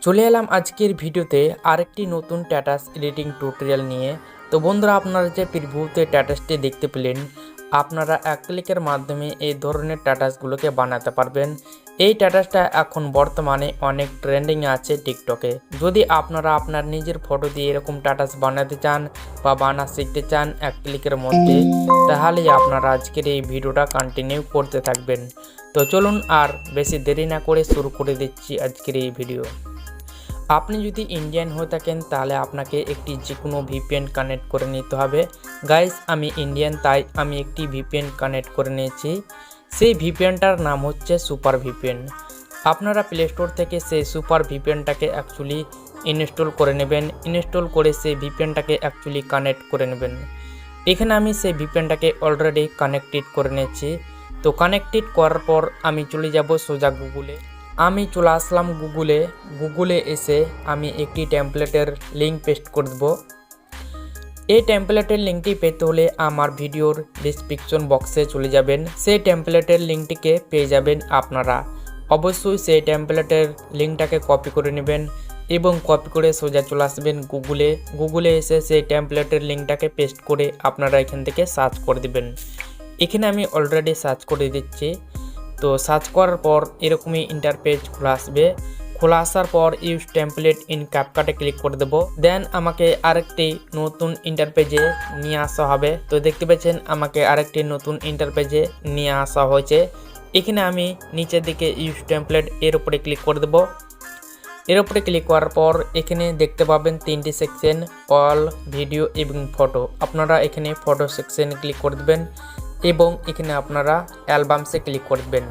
চলে এলাম আজকের ভিডিওতে আরেকটি নতুন স্ট্যাটাস এডিটিং টিউটোরিয়াল নিয়ে। তো বন্ধুরা, আপনারা যে প্রিভিউতে স্ট্যাটাসটি দেখতে পেলেন, আপনারা এক ক্লিকের মাধ্যমে এই ধরনের স্ট্যাটাসগুলোকে বানাতে পারবেন। এই স্ট্যাটাসটা এখন বর্তমানে অনেক ট্রেন্ডিং আছে টিকটকে। যদি আপনারা আপনার নিজের ফটো দিয়ে এরকম স্ট্যাটাস বানাতে চান বা বানা শিখতে চান এক ক্লিকের মধ্যে, তাহলে আপনারা আজকের এই ভিডিওটা কন্টিনিউ করতে থাকবেন। তো চলুন আর বেশি দেরি না করে শুরু করে দিচ্ছি আজকের এই ভিডিও। আপনি যদি ইন্ডিয়ান হয়ে থাকেন তাহলে আপনাকে একটি যে কোনো ভিপিএন কানেক্ট করে নিতে হবে। গাইস, আমি ইন্ডিয়ান, তাই আমি একটি ভিপিএন কানেক্ট করে নিয়েছি। সেই ভিপিএনটার নাম হচ্ছে সুপার ভিপিএন। আপনারা প্লে স্টোর থেকে সেই সুপার ভিপিএনটাকে অ্যাকচুয়ালি ইনস্টল করে নেবেন। ইনস্টল করে সেই ভিপিএনটাকে অ্যাকচুয়ালি কানেক্ট করে নেবেন। এখানে আমি সেই ভিপিএনটাকে অলরেডি কানেক্টেড করে নিয়েছি। তো কানেক্টেড করার পর আমি চলে যাব সোজা গুগলে। আমি চলে আসলাম গুগলে এসে আমি একটি টেমপ্লেটের লিঙ্ক পেস্ট করে দেব। এই টেমপ্লেটের লিঙ্কটি পেতে হলে আমার ভিডিওর ডিসক্রিপশন বক্সে চলে যাবেন। সেই টেমপ্লেটের লিঙ্কটিকে পেয়ে যাবেন আপনারা। অবশ্যই সেই টেমপ্লেটের লিঙ্কটাকে কপি করে নেবেন এবং কপি করে সোজা চলে আসবেন গুগলে এসে সেই টেমপ্লেটের লিঙ্কটাকে পেস্ট করে আপনারা এখান থেকে সার্চ করে দেবেন। এখানে আমি অলরেডি সার্চ করে দিচ্ছি। তো সার্চ করার পর এরকমই ইন্টারপেজ খোলা আসবে। খোলা আসার পর ইউজ টেমপ্লেট ইন ক্যাপকাটে ক্লিক করে দেবো। দেন আমাকে আরেকটি নতুন ইন্টারপেজে নিয়ে আসা হবে। তো দেখতে পাচ্ছেন আমাকে আরেকটি নতুন ইন্টারপেজে নিয়ে আসা হয়েছে। এখানে আমি নিচের দিকে ইউজ টেমপ্লেট এর উপরে ক্লিক করে দেবো। এর উপরে ক্লিক করার পর এখানে দেখতে পাবেন তিনটি সেকশন, অল, ভিডিও এবং ফটো। আপনারা এখানে ফটো সেকশনে ক্লিক করে দেবেন এবং এখানে আপনারা অ্যালবামসে ক্লিক করে দেবেন।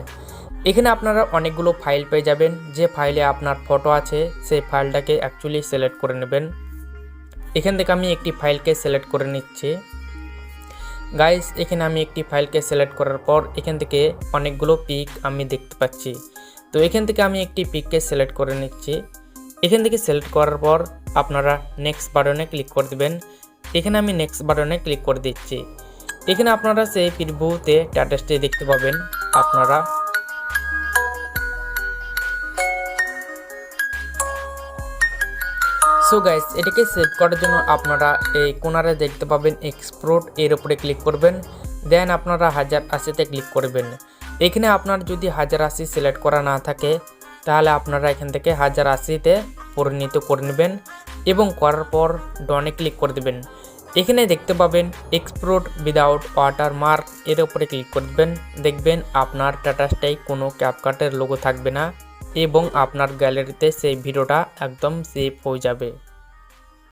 এখানে আপনারা অনেকগুলো ফাইল পেয়ে যাবেন। যে ফাইলে আপনার ফটো আছে সেই ফাইলটাকে অ্যাকচুয়ালি সিলেক্ট করে নেবেন। এখান থেকে আমি একটি ফাইলকে সিলেক্ট করে নিচ্ছি। গাইস, এখানে আমি একটি ফাইলকে সিলেক্ট করার পর এখান থেকে অনেকগুলো পিক আমি দেখতে পাচ্ছি। তো এখান থেকে আমি একটি পিককে সিলেক্ট করে নিচ্ছি। এখান থেকে সিলেক্ট করার পর আপনারা নেক্সট বাটনে ক্লিক করে দেবেন। এখানে আমি নেক্সট বাটনে ক্লিক করে দিচ্ছি। এখানে আপনারা সেই প্রিভিউতে স্ট্যাটাসটি দেখতে পাবেন। আপনারা সো গাইস, এটাকে সেভ করার জন্য আপনারা এই কোনারে দেখতে পাবেন এক্সপোর্ট, এর উপরে ক্লিক করবেন। দেন আপনারা 1080তে ক্লিক করবেন। এখানে আপনার যদি 1080 সিলেক্ট করা না থাকে তাহলে আপনারা এখান থেকে 1080তে পরিণত করে নেবেন এবং করার পর ডনে ক্লিক করে দেবেন। এখানে দেখতে পাবেন এক্সপোর্ট উইদাউট ওয়াটারমার্ক, এর উপরে ক্লিক করবেন। দেখবেন আপনার স্ট্যাটাসটাই কোনো ক্যাপকাটের লোগো থাকবে না এবং আপনার গ্যালারিতে সেই ভিডিওটা একদম সেভ হয়ে যাবে।